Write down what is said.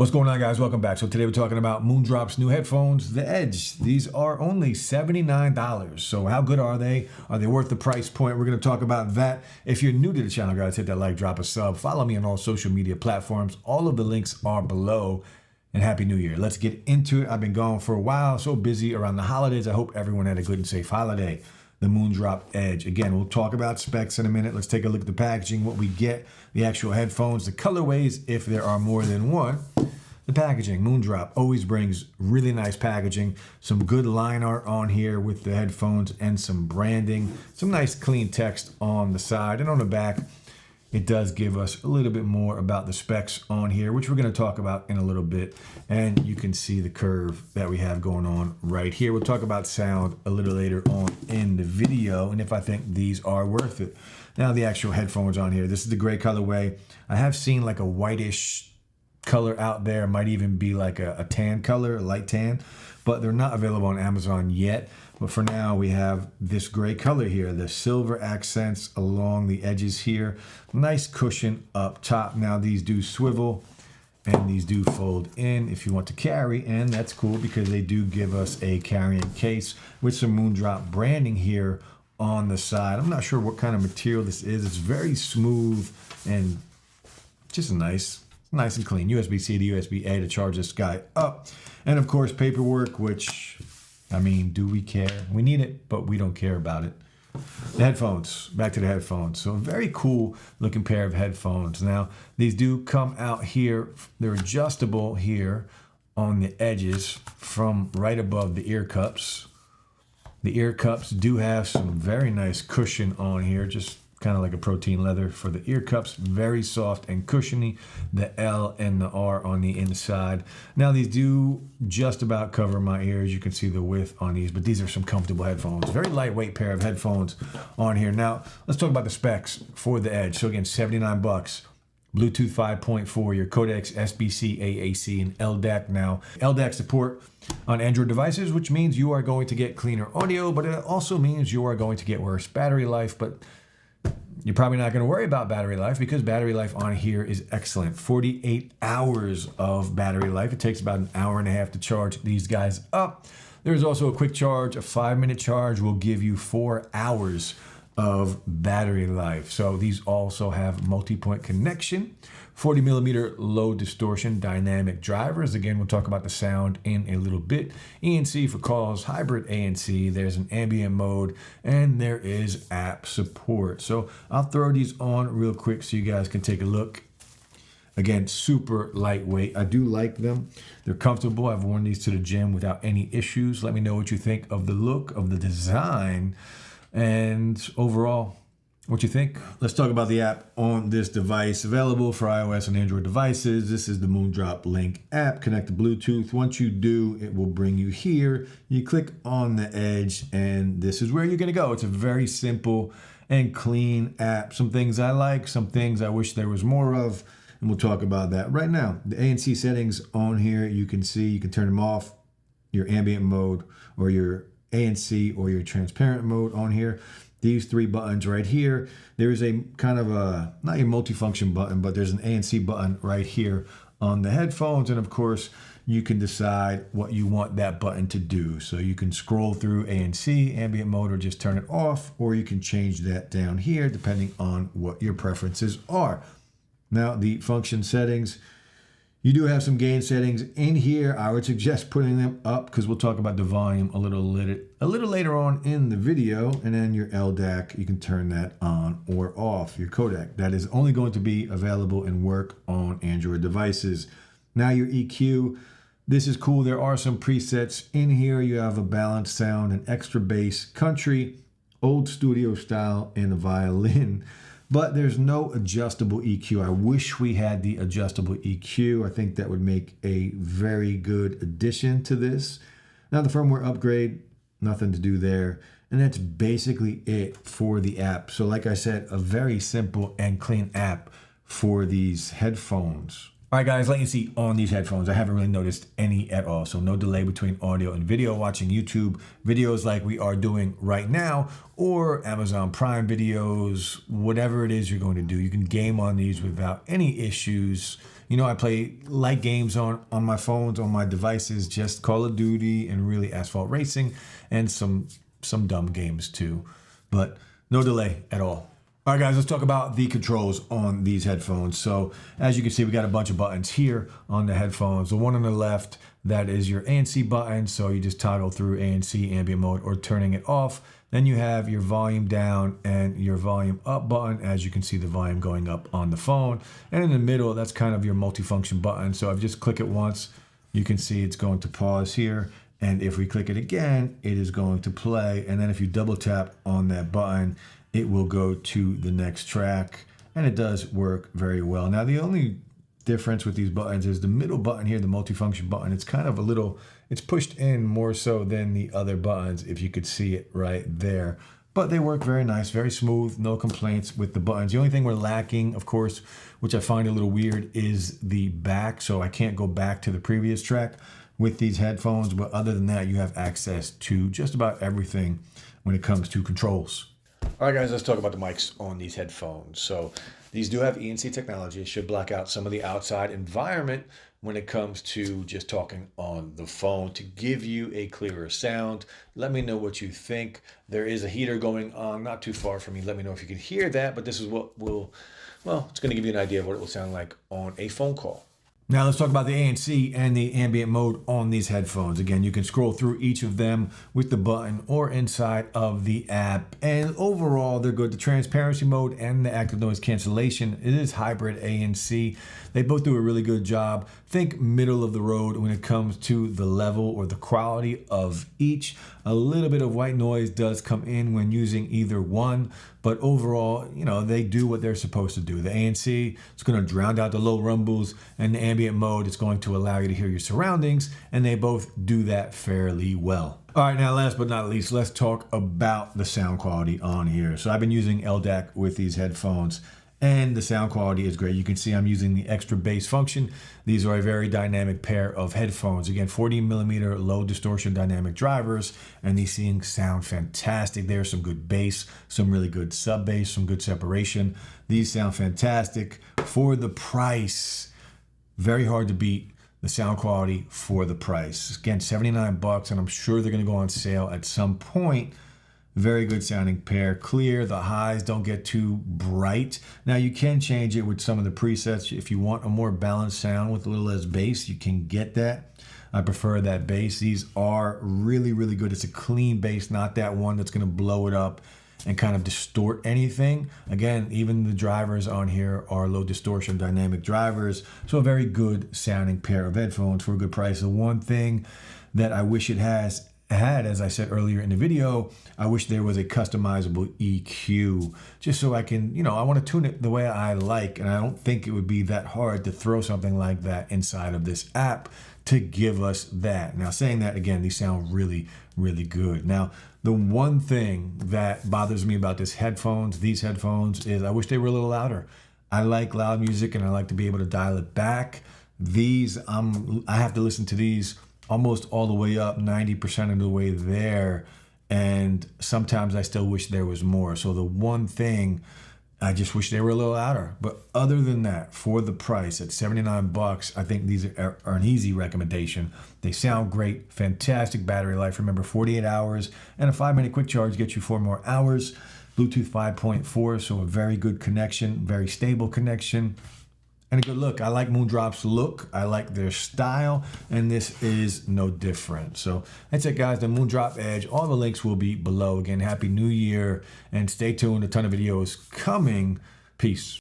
What's going on, guys? Welcome back. So today we're talking about MoonDrop's new headphones, the Edge. These are only $79. So how good are they? Are they worth the price point? We're going to talk about that. If you're new to the channel, guys, hit that like, drop a sub. Follow me on all social media platforms. All of the links are below. And Happy New Year. Let's get into it. I've been gone for a while, so busy around the holidays. I hope everyone had a good and safe holiday. The MoonDrop Edge. Again, we'll talk about specs in a minute. Let's take a look at the packaging, what we get, the actual headphones, the colorways, if there are more than one. The packaging, MoonDrop always brings really nice packaging, some good line art on here with the headphones and some branding, some nice clean text on the side, and on the back, it does give us a little bit more about the specs on here, which we're going to talk about in a little bit. And you can see the curve that we have going on right here. We'll talk about sound a little later on in the video, and if I think these are worth it. Now, the actual headphones on here, this is the gray colorway. I have seen like a whitish color out there, might even be like a tan color, a light tan, but they're not available on Amazon yet. But for now, we have this gray color here, the silver accents along the edges here, nice cushion up top. Now these do swivel and these do fold in if you want to carry, and that's cool because they do give us a carrying case with some MoonDrop branding here on the side. I'm not sure what kind of material this is. It's very smooth and just nice and clean. USB-C to USB-A to charge this guy up. And of course, paperwork, which, I mean, do we care? We need it, but we don't care about it. The headphones, back to the headphones. So a very cool looking pair of headphones. Now, these do come out here. They're adjustable here on the edges from right above the ear cups. The ear cups do have some very nice cushion on here, just kind of like a protein leather for the ear cups, very soft and cushiony. The L and the R on the inside. Now these do just about cover my ears. You can see the width on these, but these are some comfortable headphones. Very lightweight pair of headphones on here. Now let's talk about the specs for the Edge. So again, 79 bucks. Bluetooth 5.4, your codecs, SBC, AAC, and LDAC. Now, LDAC support on Android devices, which means you are going to get cleaner audio, but it also means you are going to get worse battery life. But you're probably not going to worry about battery life because battery life on here is excellent. 48 hours of battery life. It takes about an hour and a half to charge these guys up. There's also a quick charge. A 5-minute charge will give you 4 hours of battery life. So these also have multi-point connection, 40 millimeter low distortion dynamic drivers. Again, we'll talk about the sound in a little bit. ANC for calls, hybrid ANC. There's an ambient mode, and there is app support. So I'll throw these on real quick so you guys can take a look. Again, super lightweight. I do like them. They're comfortable. I've worn these to the gym without any issues. Let me know what you think of the look, of the design, and overall, what you think. Let's talk about the app on this device. Available for iOS and Android devices. This is the MoonDrop Link app. Connect to Bluetooth. Once you do, it will bring you here. You click on the Edge, and this is where you're going to go. It's a very simple and clean app. Some things I like, some things I wish there was more of, and we'll talk about that right now. The ANC settings on here, you can see, you can turn them off, your ambient mode or your ANC or your transparent mode on here. These 3 buttons right here. There's a kind of a, not a multifunction button, but there's an ANC button right here on the headphones. And of course, you can decide what you want that button to do. So you can scroll through ANC, ambient mode, or just turn it off, or you can change that down here depending on what your preferences are. Now, the function settings, you do have some gain settings in here. I would suggest putting them up because we'll talk about the volume a little later on in the video. And then your LDAC, you can turn that on or off. Your codec, that is only going to be available and work on Android devices. Now your EQ, this is cool. There are some presets in here. You have a balanced sound, an extra bass, country, old studio style, and a violin. But there's no adjustable EQ. I wish we had the adjustable EQ. I think that would make a very good addition to this. Now the firmware upgrade, nothing to do there. And that's basically it for the app. So like I said, a very simple and clean app for these headphones. All right, guys, let you see on these headphones. I haven't really noticed any at all. So no delay between audio and video, watching YouTube videos like we are doing right now, or Amazon Prime videos, whatever it is you're going to do. You can game on these without any issues. You know, I play light games on my phones, on my devices, just Call of Duty and really Asphalt Racing, and some dumb games too. But no delay at all. All right, guys, let's talk about the controls on these headphones. So as you can see, we got a bunch of buttons here on the headphones. The one on the left, that is your ANC button. So you just toggle through ANC, ambient mode, or turning it off. Then you have your volume down and your volume up button. As you can see, the volume going up on the phone. And in the middle, that's kind of your multifunction button. So if I just click it once, you can see it's going to pause here. And if we click it again, it is going to play. And then if you double tap on that button, it will go to the next track, and it does work very well. Now, the only difference with these buttons is the middle button here, the multifunction button. It's kind of it's pushed in more so than the other buttons, if you could see it right there. But they work very nice, very smooth, no complaints with the buttons. The only thing we're lacking, of course, which I find a little weird, is the back. So I can't go back to the previous track with these headphones. But other than that, you have access to just about everything when it comes to controls. All right, guys, let's talk about the mics on these headphones. So these do have ENC technology. It should block out some of the outside environment when it comes to just talking on the phone to give you a clearer sound. Let me know what you think. There is a heater going on not too far from me. Let me know if you can hear that, but this is what it's going to give you an idea of what it will sound like on a phone call. Now let's talk about the ANC and the ambient mode on these headphones. Again, you can scroll through each of them with the button or inside of the app. And overall, they're good. The transparency mode and the active noise cancellation, it is hybrid ANC. They both do a really good job. Think middle of the road when it comes to the level or the quality of each. A little bit of white noise does come in when using either one, but overall, you know, they do what they're supposed to do. The ANC, it's going to drown out the low rumbles, and the ambient mode is going to allow you to hear your surroundings, and they both do that fairly well. All right, now last but not least, let's talk about the sound quality on here. So I've been using LDAC with these headphones, and the sound quality is great. You can see I'm using the extra bass function. These are a very dynamic pair of headphones. Again, 40mm low distortion dynamic drivers, and these things sound fantastic. There's some good bass, some really good sub bass, some good separation. These sound fantastic for the price. Very hard to beat the sound quality for the price. Again, $79, and I'm sure they're gonna go on sale at some point. Very good sounding pair, clear. The highs don't get too bright. Now you can change it with some of the presets. If you want a more balanced sound with a little less bass, you can get that. I prefer that bass. These are really, really good. It's a clean bass, not that one that's gonna blow it up and kind of distort anything. Again, even the drivers on here are low distortion dynamic drivers. So a very good sounding pair of headphones for a good price. The one thing that I wish it had, as I said earlier in the video, I wish there was a customizable EQ, just so I can, I want to tune it the way I like, and I don't think it would be that hard to throw something like that inside of this app to give us that. Now, saying that, again, these sound really, really good. Now, the one thing that bothers me about these headphones, is I wish they were a little louder. I like loud music, and I like to be able to dial it back. These, I have to listen to these almost all the way up, 90% of the way there. And sometimes I still wish there was more. So the one thing, I just wish they were a little louder. But other than that, for the price at $79, I think these are an easy recommendation. They sound great, fantastic battery life. Remember, 48 hours and a 5-minute quick charge gets you 4 more hours. Bluetooth 5.4, so a very good connection, very stable connection. And a good look. I like MoonDrop's look. I like their style, and this is no different. So that's it, guys. The MoonDrop Edge. All the links will be below. Again, Happy New Year, and stay tuned. A ton of videos coming. Peace.